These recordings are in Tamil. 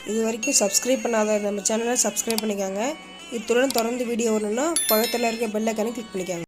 இது வரைக்கும் சப்ஸ்கிரைப் பண்ணாத நம்ம சேனலை சப்ஸ்கிரைப் பண்ணிக்கோங்க. இத்துடன் தொடர்ந்து வீடியோ வரணும்னா பக்கத்தில் இருக்க பெல் ஐகானை கிளிக் பண்ணிக்கோங்க.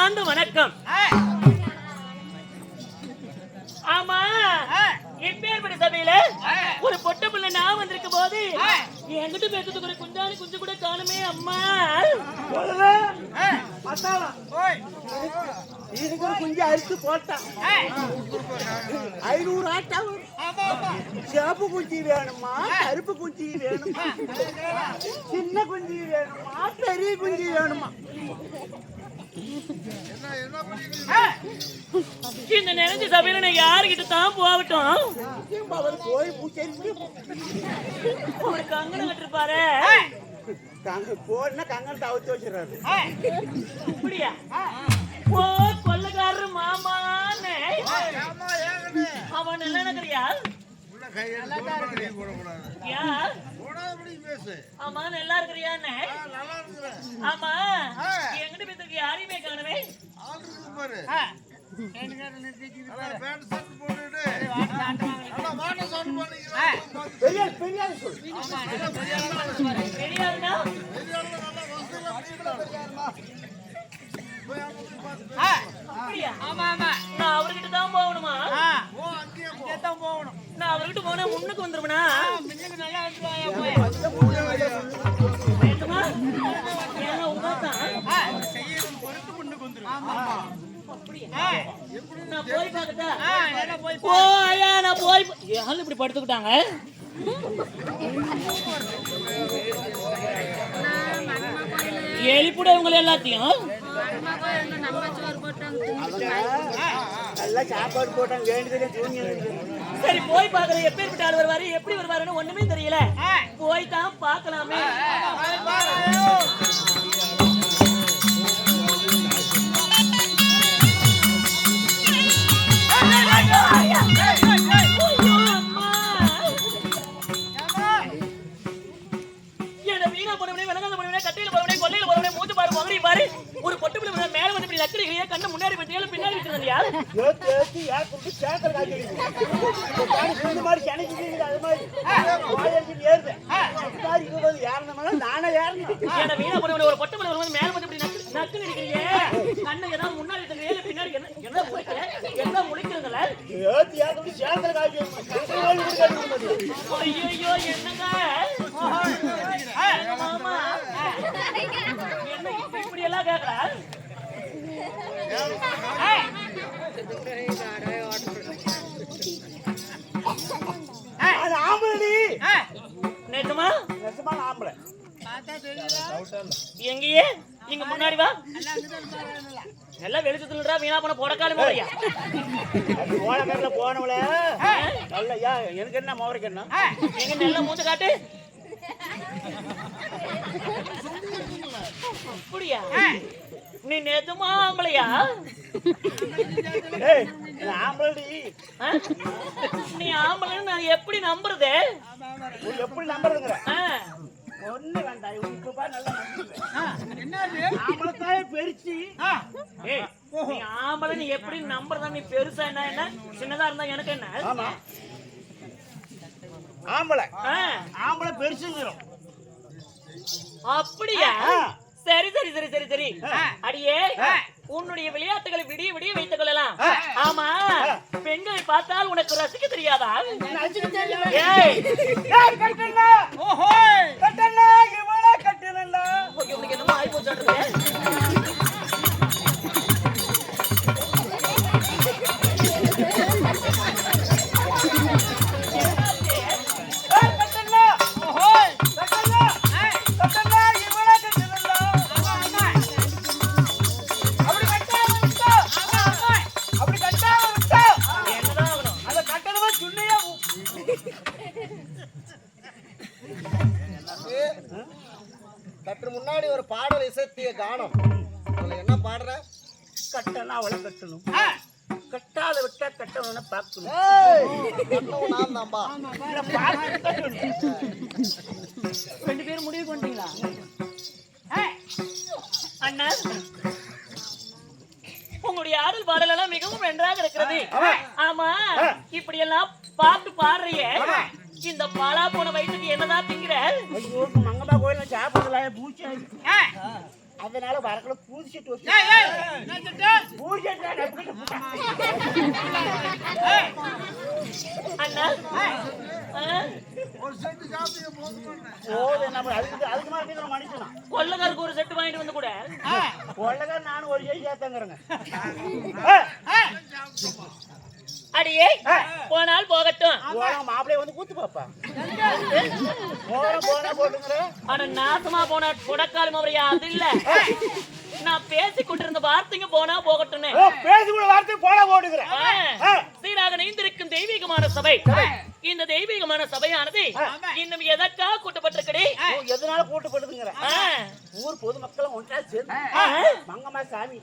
பணிவார்ந்த வணக்கம். ஆமா, இப்பேற்பட்ட சபையில ஒரு பொட்ட பிள்ளை நான் வந்திருக்கும் போது என்கிட்ட பேசுறதுக்கு ஒரு குஞ்சானி குஞ்சு கூட காணுமே அம்மா. இதுக்கு ஒரு குஞ்சு அரிசி போட்டான் 500 ஆட்டா. சிவப்பு குஞ்சு வேணுமா, கருப்பு குஞ்சு வேணுமா, சின்ன குஞ்சு வேணுமா, பெரிய குஞ்சு வேணுமா? இந்த நிறைஞ்ச சபையில நான் யாருகிட்ட தான் போகட்டும்? போய் பூச்சேரி ஒரு கங்கணம் கட்டிருப்பாரு. போனா கங்கணத்தை அவுத்து வச்சிடறாரு. அப்படியா? ஓ கொள்ளக்காரரு மாமான்னு அவன் நல்லா நினைக்கிறியா? ஆமா நல்லா இருக்கிறியான்னு. ஆமா எங்கிட்ட பேசுறதுக்கு யாரையுமே காணவே. பெரியாருன்னா அப்படியா? நான் அவர்கிட்ட தான் போகணுமா? நான் அவர்கிட்ட போனா முன்னுக்கு வந்துருவனா? நான் போய் பார்க்கட்டா? ஓ ஐயா நான் போய் இப்படி படுத்துக்கிட்டாங்க. எலிப்புட இவங்க எல்லாத்தையும் சாப்பாடு போட்டாங்க. சரி போய் பாக்குறேன். எப்பேற்பட்ட ஆள் வருவாரு, எப்படி வருவாருன்னு ஒண்ணுமே தெரியல. போய் தான் பாக்கலாமே. ஒரு பொட்டு பிள்ளை மேல வந்து இப்படி நக்கடிக்கிறியா? கண்ணு முன்னாடி பத்தியால பின்னாடி வச்சிருந்தியா? ஒரு பொட்டு பிள்ளை வந்து மேல வந்து இப்படி நக்கு நிற்கிறியே, கண்ணு ஏதாவது முன்னாடி வச்சிருக்கியா பின்னாடி என்ன என்ன முடிக்கிறதுல? ஐயோ என்னங்க மாமா என்ன இப்படி எல்லாம் கேக்குற? நேற்றுமா ஆம்பளை எங்கேயே இங்க முன்னாடி வா. எல்லாம் வெளிச்சத்துல வீணா போன போடக்காலும் போறியா? போனவள எனக்கு என்ன மோருக்கு என்ன எங்க நெல்ல மூஞ்ச காட்டு. அப்படியா? நீ நேத்துமா ஆம்பளையா? ஆம்பளை நீ ஆம்பளைன்னு நான் எப்படி நம்புறது? எப்படி நம்புறதுங்கிற ஒண்ணு வேண்டாம். இப்ப நல்லா ஆம்பளை பெருச்சு நீ ஆம்பளை நீ எப்படி நம்புறதா? நீ பெருசா என்ன என்ன சின்னதா இருந்தா எனக்கு என்ன? ஆம்பளை ஆம்பளை பெருசுங்கிறோம். அப்படியா? சரி சரி சரி சரி சரி. அடியே உன்னுடைய விளையாட்டுகளை விடிய விடிய வைத்துக் கொள்ளலாம். ஆமா பெண்களை பார்த்தால் உனக்கு ரசிக்க தெரியாதா? உனக்கு என்னமோ ஆய் போச்சு. சற்று முன்னாடி ஒரு பாடல் இசைத்திய கானம். என்ன பாடுற? கட்டணும் அவளை கட்டணும், கட்டாத விட்டா கட்டணும்னு பார்க்கணும். ரெண்டு பேரும் முடிவு பண்ணிட்டீங்களா? அண்ணா உங்களுடைய ஆடல் பாடல் எல்லாம் மிகவும் நன்றாக இருக்கிறது. ஆமா இப்படி எல்லாம் பாட்டு பாடுறிய இந்த பாலா போன வயசுக்கு என்னதான் திங்கிற? மங்கம்மா கோயில சாப்பிடல பூச்சி. அதனால வரக்குள்ள பூதி செட்டு வச்சு அண்ணா அதுக்கு மேல மனுஷனா கொள்ளக்காருக்கு ஒரு செட்டு வாங்கிட்டு வந்து கூட கொள்ளக்கார நானும் ஒரு செய்தி சேர்த்தங்கிறேங்க. அடியே போனால் போகட்டும். மாப்பிளைய வந்து கூத்து பாப்பா போனா போட்டுங்கிற. ஆனா நாசமா போன கொடக்காலும் அவரையா அது இல்ல, நான் பேசி கொண்டிருந்த வார்த்தைங்க போனா போகட்டும். பேசி கூட வார்த்தை போனா போட்டுக்கிறேன். சீராக நீந்திருக்கும் தெய்வீகமான சபை, இந்த தெய்வீகமான சபையானது இன்னும் எதற்காக கூட்டப்பட்டிருக்கே? எதனால கூட்டப்படுதுங்கிற ஊர் பொதுமக்களும் ஒன்றா சேர்ந்து மங்கம்மா சாமி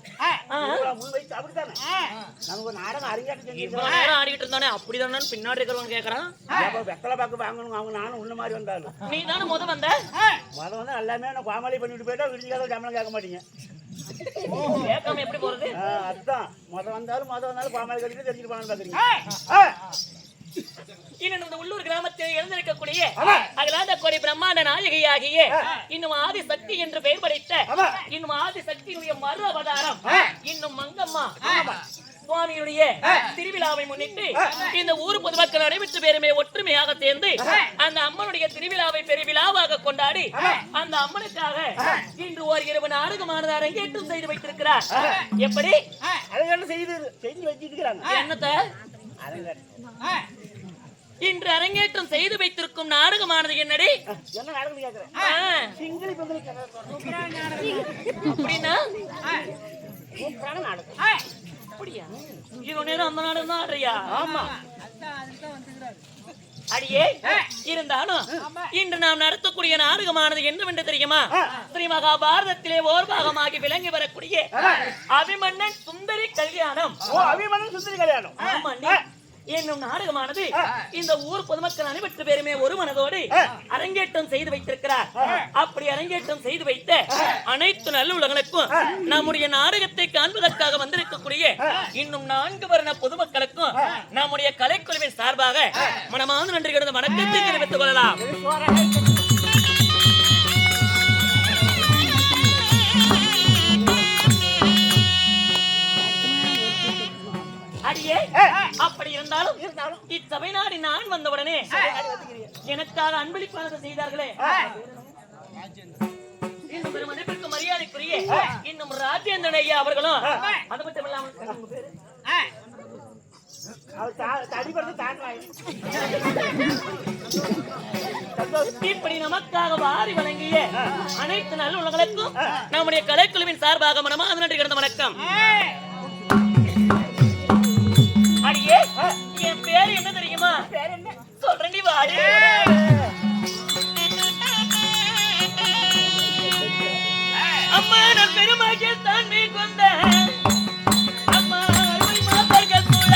முன் வைத்து அப்படித்தானே நமக்கு நாடகம் அரங்கேற்றம் ஆடிட்டு இருந்தானே அப்படிதானே பின்னாடி இருக்கிறவங்க கேக்குறான். வெத்தலை பாக்கு வாங்கணும் அவங்க நானும் உள்ள மாதிரி வந்தாலும் நீ தானே முத வந்த எல்லாமே நான் கோமாளி பண்ணிட்டு போயிட்டா விடிஞ்சாலும் சம்பளம் கேட்க மாட்டீங்க. கேட்காம எப்படி போறது? அதுதான் வந்தாலும் கோமாளி கட்டிட்டு தெரிஞ்சுட்டு போனான்னு பாக்குறீங்க. இன்னும் இந்த உள்ளூர் கிராமத்தில் எழுந்திருக்கக்கூடிய அகிலாண்ட கோடி பிரம்மாண்ட நாயகியாகிய இன்னும் ஆதி சக்தி என்று பெயர் படைத்த இன்னும் ஆதி சக்தியினுடைய மறு அவதாரம் இன்னும் மங்கம்மா சுவாமியுடைய திருவிழாவை முன்னிட்டு இந்த ஊர் பொதுமக்கள் அனைவற்று பேருமே ஒற்றுமையாக சேர்ந்து அந்த அம்மனுடைய திருவிழாவை பெருவிழாவாக கொண்டாடி அந்த அம்மனுக்காக இன்று ஒரு இரவு நாடகமானது அரங்கேற்றம் செய்து வைத்திருக்கிறார். எப்படி செய்து வச்சிருக்கிறாங்க என்னத்த இன்று அரங்கேற்றம் செய்து வைத்திருக்கும் நாடகமானது என்னடி? என்ன நாடகம் கேக்குறேன்? அப்படின்னா நாடகம் அப்படியா? இவ்வளவு நேரம் அந்த நாடகம் தான் ஆடுறியா? ஆமா. அடியே இருந்தாலும் இன்று நாம் நடத்தக்கூடிய நாடகமானது என்னவென்று தெரியுமா? ஸ்ரீ மகாபாரதத்திலே ஓர் பாகமாகி விளங்கி வரக்கூடிய அபிமன்னன் சுந்தரி கல்யாணம். அபிமன்னன் சுந்தரி கல்யாணம். ஆமாண்டி. என்னும் நாடகமானது இந்த ஊர் பொதுமக்கள் அனைவற்று பேருமே ஒரு மனதோடு அரங்கேற்றம் செய்து வைத்திருக்கிறார். அப்படி அரங்கேற்றம் செய்து வைத்த அனைத்து நல்லுலகங்களுக்கும் நம்முடைய நாடகத்தை காண்பதற்காக வந்திருக்கக்கூடிய இன்னும் 4 வர்ண பொதுமக்களுக்கும் நம்முடைய கலைக்குழுவின் சார்பாக மனமார்ந்த நன்றி கிடந்த வணக்கத்தை தெரிவித்துக் கொள்ளலாம். அடியே அப்படி இருந்தாலும் இச்சபை நாடி நான் வந்தவுடனே எனக்காக அன்பளிப்பானது செய்தார்களே இன்னும் ஒரு மதிப்பிற்கு மரியாதைக்குரிய இன்னும் ராஜேந்திரன் ஐயா அவர்களும் அது மட்டும் இல்லாமல் இப்படி நமக்காக வாரி வழங்கிய அனைத்து நல்லுள்ளங்களுக்கும் நம்முடைய கலைக்குழுவின் சார்பாக மனமார்ந்த நன்றி கிடந்த வணக்கம். அடியே என் பேர் என்ன தெரியுமா? சொல்றேன் நீ வாடி. அம்மா நான் பெருமாகிய தான் மீ கொண்ட அம்மா மாதர்கள் கூட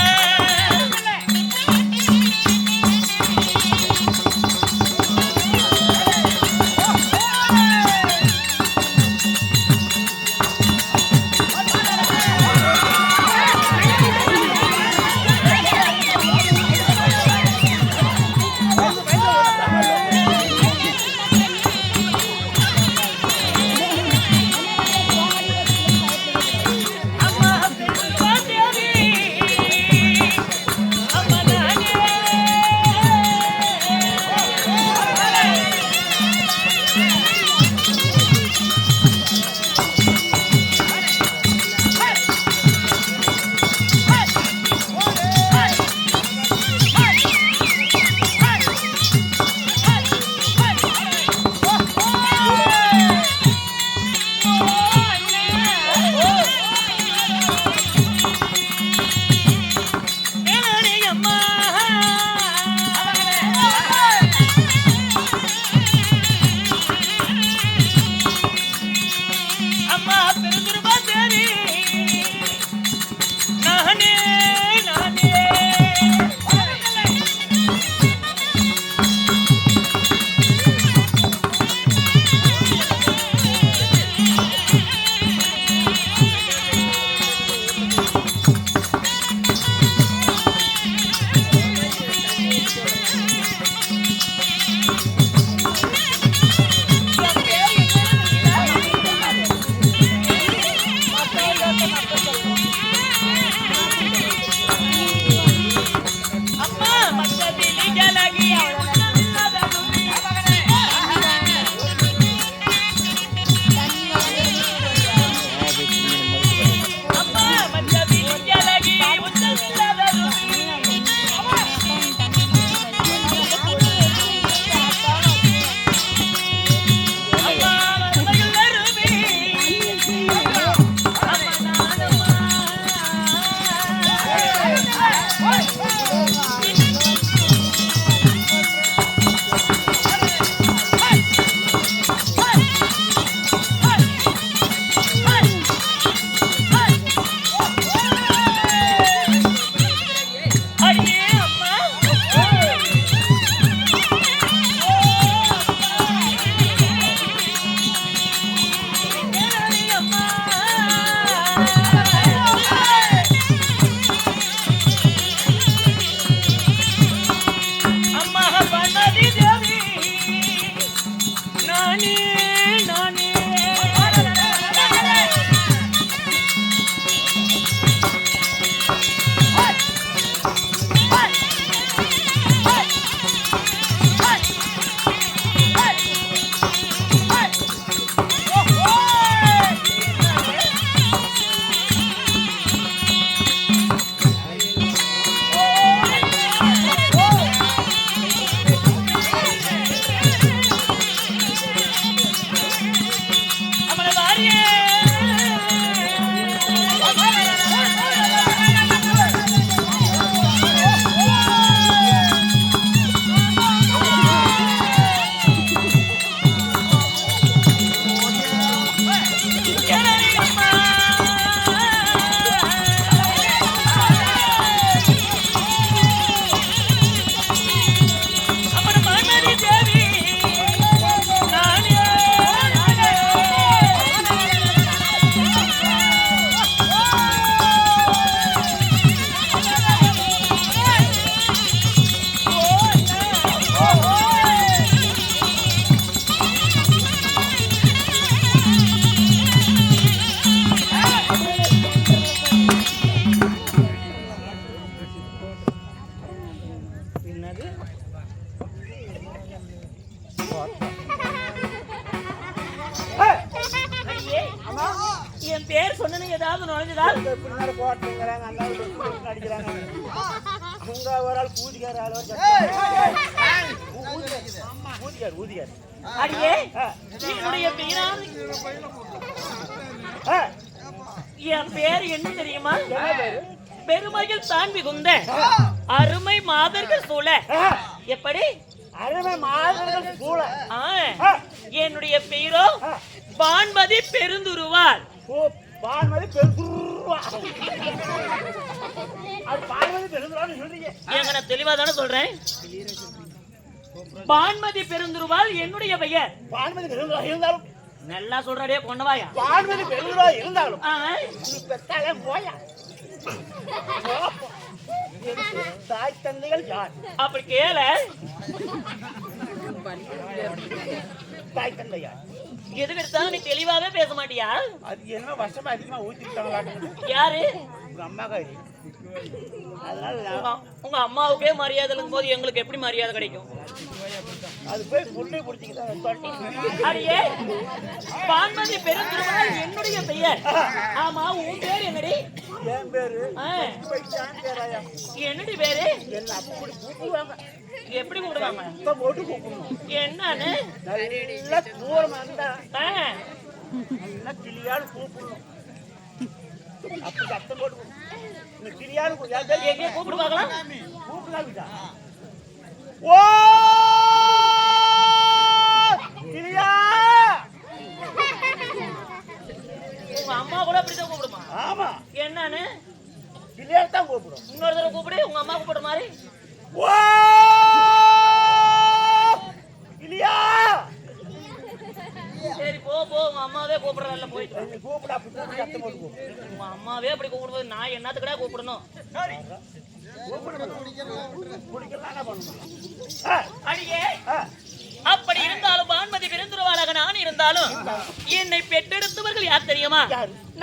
என் பேர் சொன்ன ஏதாவது நுழைஞ்சதா? பின்னாடி போட்டுங்கிறாங்க, அந்த ஆள் அடிக்கிறாங்க. அங்க ஒரு ஆள் ஊதிக்கார் ஊதிக்கார். அடியே என்னுடைய பேரான என் பேர் என்ன தெரியுமா? பெருமையில் தான் மிகுந்த அருமை மாதர்கள் சூழ. எப்படி? அருமை மாதர்கள் சூழ. என்னுடைய பெயரோ பான்மதி பெருந்துருவாள். பான்மதி பெருந்துருவாள். பான்மதி பெருந்துருவாள் சொல்றீங்க? நான் தெளிவா தானே சொல்றேன். பான்மதி பெருந்துருவாள் என்னுடைய பெயர். பான்மதி பெருந்துருவாள் இருந்தாலும் நல்லா சொல்றடே பொண்ணவாயா. பான்மதி பெருந்துருவாள் இருந்தாலும் பெத்தாலே போயா தாய் தந்தைகள் யார்? அப்படி கேள. தாய் தந்தை யார்? எதுக்கு எடுத்தாலும் நீ தெளிவாவே பேச மாட்டியா? அது என்ன வருஷமா அதிகமா ஊத்திட்டாங்க. யாரு? உங்க அம்மா காரி. அதனால உங்க அம்மாவுக்கே மரியாதை இருக்கும் போது எங்களுக்கு எப்படி மரியாதை கிடைக்கும்? அது போய் முட்டை பிடிச்சிக்கிட்டாங்க. அடியே பான்மதி பெருந்துருவாள் என்னுடைய பெயர். ஆமா, உன் பேர் என்னடி? என் பேரு என்னடி பேரு? என்ன அப்படி கூப்பிடுவாங்க. எப்படி கூப்பிடுவாங்க? போட்டு கூப்பிடுவோம். என்னன்னு நல்லா தூரமா இருந்தா நல்லா கிளியாடு கூப்பிடணும். அப்படி சத்தம் போட்டு கிளியாடு எங்கே கூப்பிடுவாங்களா? கூப்பிடா ஓ கிளியா. உங்க அம்மா கூட அப்படிதான் கூப்பிடுமா? ஆமா. என்னன்னு கிளியாடு தான் கூப்பிடும். இன்னொரு தடவை கூப்பிடு, உங்க அம்மா கூப்பிடுற மாதிரி. ஓ கிளியா. சரி போ போ, உங்க அம்மாவே கூப்பிடுறல போயிட்டு கூப்பிடா. அப்படி சத்தம் போட்டு கூப்பிடு. உங்க அம்மாவே அப்படி கூப்பிடும்போது நான் என்னத்துக்கடா கூப்பிடணும்? அடியே அப்படி இருந்தாலும் பான்மதி பெருந்துருவாளாக நான் இருந்தாலும் என்னை பெற்றெடுத்தவர்கள் யார் தெரியுமா?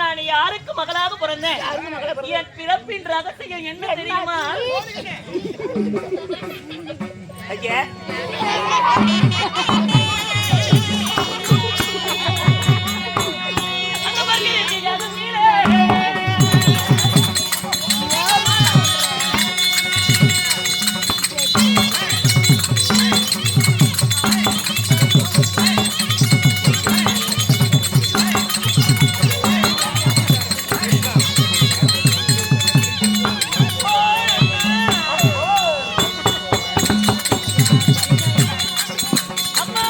நான் யாருக்கு மகளாக பிறந்தேன்? என் பிறப்பின் ரகசியம் என்ன தெரியுமா? ஐயா அம்மா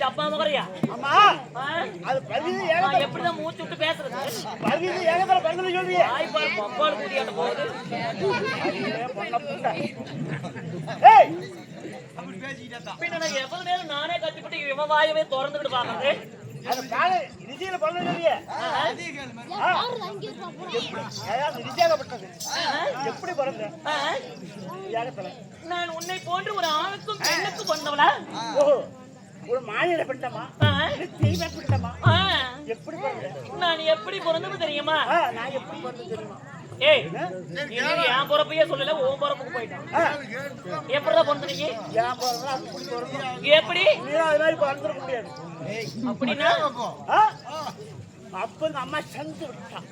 டப்பா முகரையா ஆமா ஆ? அது பகுதி நான் எப்படிதான் மூச்சு விட்டு பேசுறது பகுதி ஏகத்துல பகுதி சொல்றியே வாய்ப்பாடு பப்பாடு கூட்டியாட்ட போகுது பொண்ண புண்டை ஏய் பின்ன நான் எவ்வளவு நேரம் நானே கத்திப்பட்டு இவன் வாயவே திறந்துக்கிட்டு பாக்குறது அது காலை ரிஷியில பொண்ணு சொல்றியே ரிஷியாகப்பட்டது எப்படி பிறந்த ஏகத்துல நான் உன்னை போன்று ஒரு ஆணுக்கும் பெண்ணுக்கும் பொண்ணவளா ஓஹோ ஒரு மாநில பெண்டமா தீமை பெண்டமா எப்படி பிறந்த நான் எப்படி பிறந்தது தெரியுமா நான் எப்படி பிறந்து தெரியுமா ஏய் நீ என் பொறப்பையே சொல்லல உன் பொறப்புக்கு போயிட்டான் எப்படிதான் பிறந்த நீ ஏன் பிறந்த அது இப்படி பிறந்த எப்படி நீ அது மாதிரி பிறந்துட முடியாது அப்படின்னா அப்ப எங்க அம்மா சந்து விட்டான்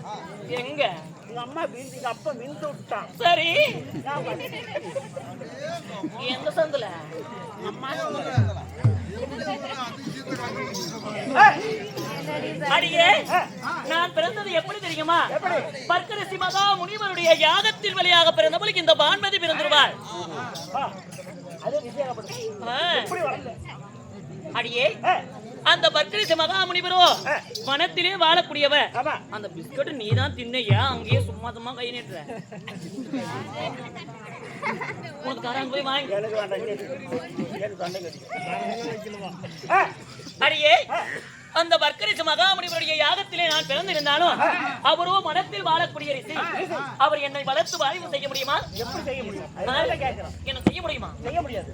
எங்க எங்க அம்மா எங்க அப்பா மிந்து விட்டான் சரி நான் பண்ணேன். எந்த சந்துல அம்மா அடியே நான் பிறந்தது எப்படி தெரியுமா பர்க்கரசி மகா முனிவருடைய யாகத்தின் வழியாக பிறந்தவளுக்கு இந்த பான்மதி பிறந்துருவாள் அது விஜயகப்படும் எப்படி வளர்ந்த அடியே அந்த பர்க்கரசி மகா முனிவரோ வனத்திலே வாழக்கூடியவர் ஆமா அந்த பிஸ்கட் நீதான் தின்னையா அங்கேயே சும்மா சும்மா கை நீட்டுற உனக்கு தராங்க போய் வாங்கி எனக்கு வேண்டாம் எனக்கு தொண்டை அடியே அந்த பர்க்கரிசி மகாமுனிவருடைய யாகத்திலே நான் பிறந்திருந்தாலும் அவரோ மனத்தில் வாழக்கூடிய ரிஷி அவர் என்னை வளர்த்து வாய்வு செய்ய முடியுமா எப்படி செய்ய முடியும் அதனால கேட்கிறோம் என்ன செய்ய முடியுமா செய்ய முடியாது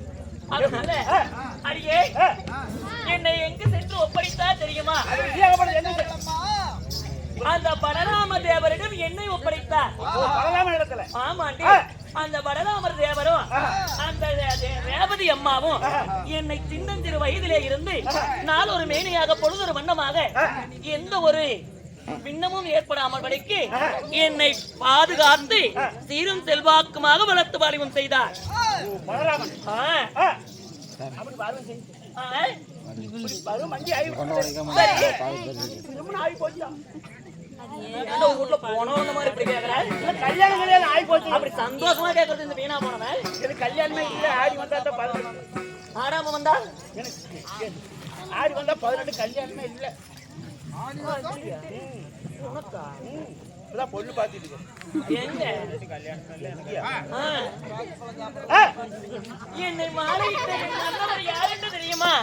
அதனால அடியே என்னை எங்கு சென்று ஒப்படைத்தா தெரியுமா அது விஜயகப்படும் என்ன அந்த பலராம தேவரிடம் என்னை ஒப்படைத்தார் பலராம இடத்துல ஆமாண்டி அந்த பலராமர் தேவரும் அந்த ரேவதி அம்மாவும் என்னை சின்னஞ்சிறு வயதிலே இருந்து நாள் ஒரு மேனியாக பொழுதொரு வண்ணமாக எந்த ஒரு பின்னமும் ஏற்படாமல் படிக்கு என்னை பாதுகாத்து சீரும் செல்வாக்குமாக வளர்த்து வாலிபம் செய்தார் பலராமன் அப்படி பாருங்க செஞ்சு பாருங்க மண்டி ஆகி திரும்ப ஆகி போச்சு வீட்டுல போனவங்க மாதிரி இப்படி கேக்குறேன் கல்யாணம் கல்யாணம் ஆகி போச்சு அப்படி சந்தோஷமா கேக்குறது இந்த வீணா போனவன் எனக்கு கல்யாணமே இல்ல ஆடி வந்தா தான் 18 ஆடாம வந்தா எனக்கு ஆடி வந்தா 18 கல்யாணமே இல்ல உனக்கா இப்பதான் பொண்ணு பாத்துட்டு எங்க கல்யாணம் இல்ல எனக்கு என்னை மாலையிட்ட என் நல்லவர் யாருன்னு தெரியுமா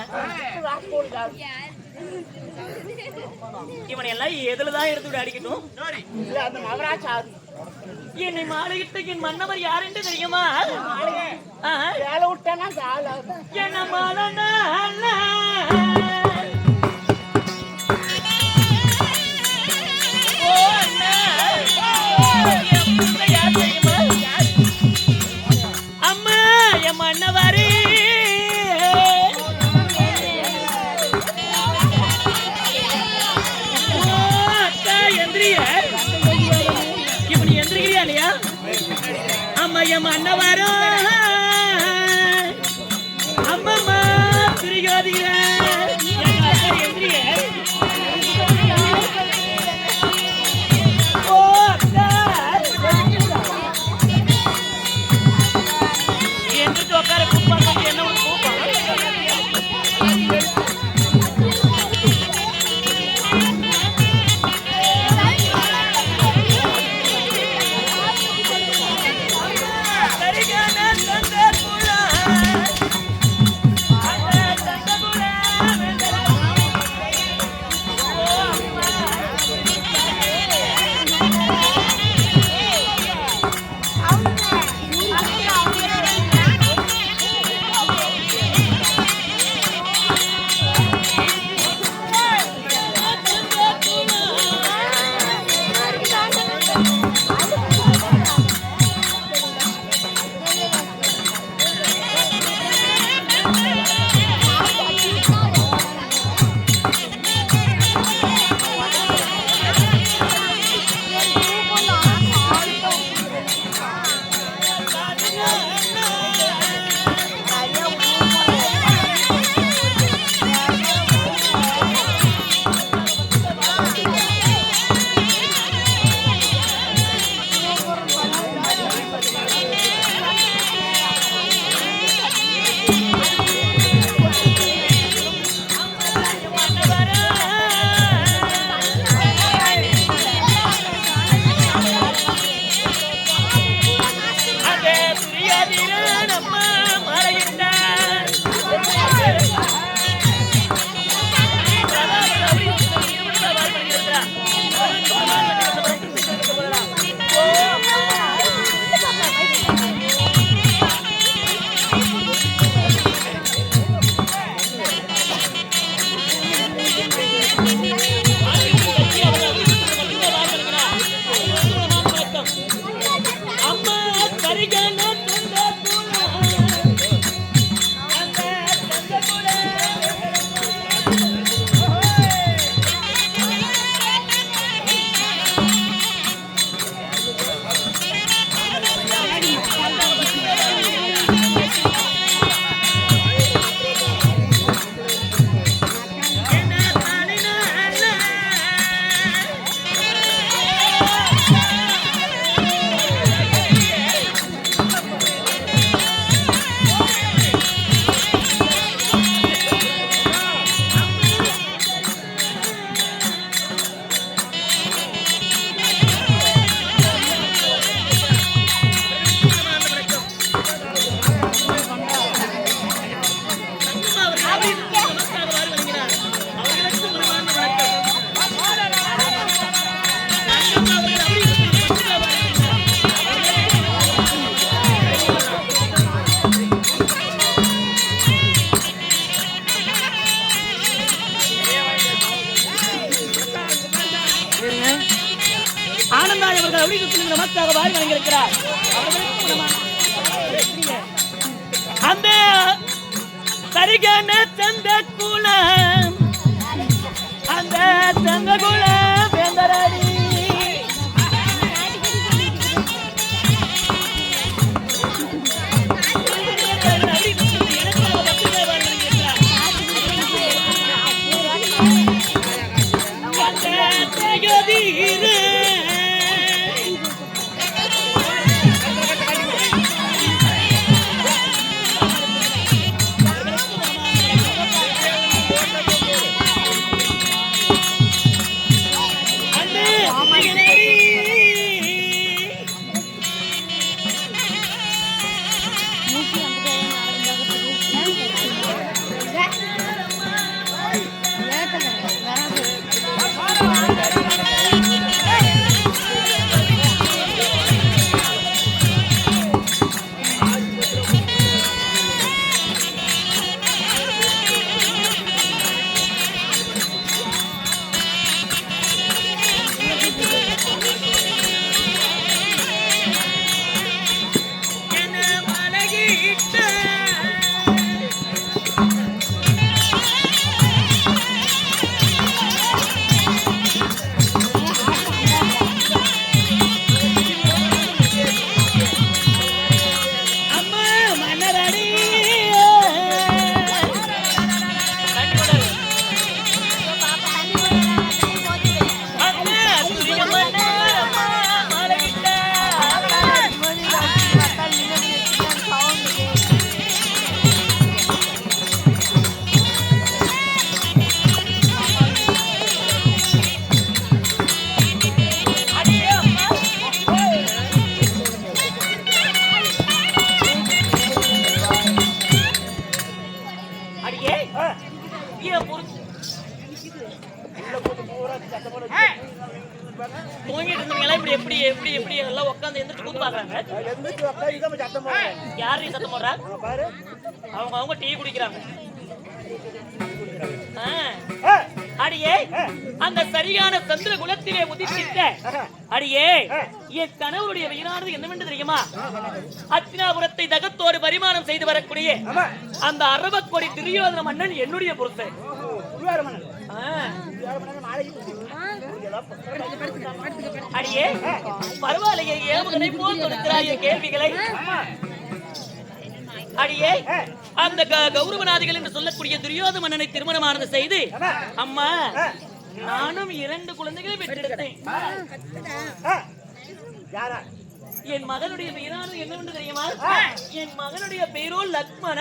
இவனை எல்லாம் எதுலதான் எடுத்து அடிக்கட்டும் அந்த மகராஜா என்னை மாலையிட்ட என் மன்னவர் யாருன்னு தெரியுமா வேலை விட்டானா கால என்ன மாலனா அம்மா என் மன்னவாரி அக்கா எந்திரிய இப்படி எந்திரிக்கிறியா இல்லையா அம்மா என் மன்னவாரோ அம்மம்மா திரிகாதீங்க எந்திரிய எந்திரிச்சு உட்கார கூப்பாங்க என்ன ஒன்று கூப்பாங்க சரியான அம்மா மறையிட்டார் அம்மா கரிகான ஆனந்தாய் அவர்கள் அப்படி நமக்காக வாரி வழங்கியிருக்கிறார். அந்த சரிகான தந்த குலம் அந்த தந்த குலம் வேந்தரடி தூங்கிட்டு இருந்தீங்களா இப்படி எப்படி எப்படி எப்படி எல்லாம் உட்காந்து எந்திரிச்சு கூத்து பாக்குறாங்க. யாரு சத்தம் போடுறா? அவங்க அவங்க டீ குடிக்கிறாங்க. அடியே அந்த சரியான சந்திர குலத்திலே உதித்திட்ட அடியே என் கணவருடைய வீரானது என்னவென்று தெரியுமா? அத்தினாபுரத்தை தகத்தோடு பரிமாணம் செய்து வரக்கூடிய அந்த அரவக்கொடி துரியோதன மன்னன் என்னுடைய புருஷன். அடியே பரவாயில்லையே ஏவுகணை போல் கொடுக்கிறாய கேள்விகளை. அடியே அந்த கௌரவநாதிகள் என்று சொல்லக்கூடிய துரியோதன மன்னனை திருமணமானது செய்து அம்மா நானும் 2 குழந்தைகளை பெற்றெடுத்தேன். என் மகனுடைய பெயரானது என்னவென்று தெரியுமா? என் மகனுடைய பெயரோ லக்மண.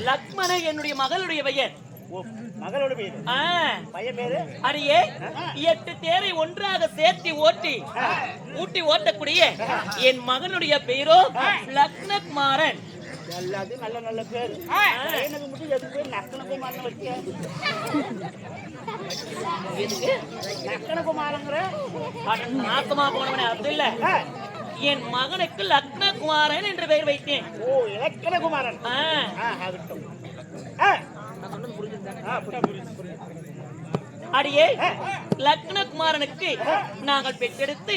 லக்மண என்னுடைய மகளுடைய பெயர். ஓ, மகளோட பேரு ஆ, பையன் பேரு அடியே 8 தேரை ஒன்றாக சேர்த்து ஊட்டி ஓட்டக்கூடிய என் மகனுடைய பெயரோ லக்னகுமாரன். எல்லாத்தையும் நல்ல நல்ல பேரு பையனுக்கு மட்டும் எதுக்கு பேர் நக்கனகுமாரன் வச்சியா? நக்கனகுமாரங்கிற நாசமா போனவனே அது இல்ல, என் மகனுக்கு லக்னகுமாரன் என்று பெயர் வைத்தேன். ஓ, இலக்கணகுமாரன். ஆ, ஆகட்டும். நான் சொன்னது புரிஞ்சுதானே? புரியுது. அடியே லக்னகுமாரனுக்கு நாங்கள் பெற்றெடுத்து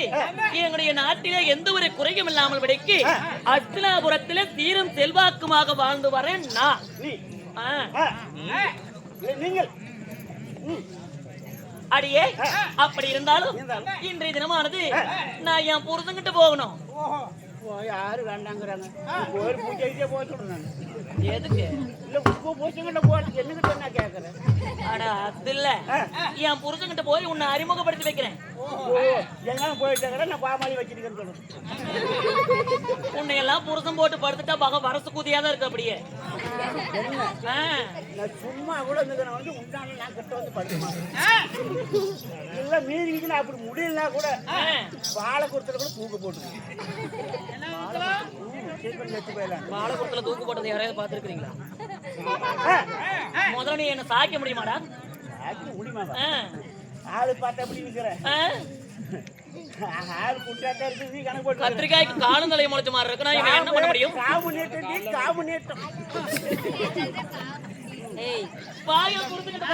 எங்களுடைய நாட்டிலே எந்த ஒரு குறையும் இல்லாமல் விடைக்கு அஸ்தினாபுரத்திலே சீரும் செல்வாக்குமாக வாழ்ந்து வரேன் நான். நீ ஆ. நீங்கள் அடியே அப்படி இருந்தாலும் இன்றைய தினமானது நான் என் புருஷன்கிட்ட போகணும். யாரு வேண்டாங்கிறாங்க? ஒரு பூஜைக்கே போக சொல்றேன். எதுக்கு? இல்ல பூஜைக்கிட்ட போறது என்னகிட்ட நான் கேட்கறேன். அட அது இல்ல, என் புருஷன்கிட்ட போய் உன்னை அறிமுகப்படுத்தி வைக்கிறேன். எல்லாம் போயிட்டாங்க, நான் பாமாலி வச்சிருக்கேன்னு சொல்லணும். உன்னை எல்லாம் புருஷன் போட்டு படுத்துட்டா பக வரசு கூதியாதான் இருக்கு. அப்படியே நான் சும்மா கூட இருந்துக்கிறேன் வந்து உண்டான நான் கிட்ட வந்து படுத்துமா எல்லாம் மீறிக்கிட்டு அப்படி முடியலனா கூட வாழை கொடுத்துல கூட தூக்கு போட்டு வாழைக்குளத்துல தூக்கு போட்டது யாரையாவது பாத்துருக்கீங்களா? முதல்ல நீ என்ன சாய்க்க முடியுமாடா? முடியுமா? ஆளு பார்த்தா அப்படி நிக்கிறேன். ஆளு குட்டாட்டா இருக்கு, நீ கணக்கு போட்டு கத்திரிக்காய்க்கு காலம் தலையை முளைச்ச மாதிரி இருக்கு. நான் இவன் என்ன பண்ண முடியும்? காபு நேட்டம் பாய கொடுத்துக்கிட்டு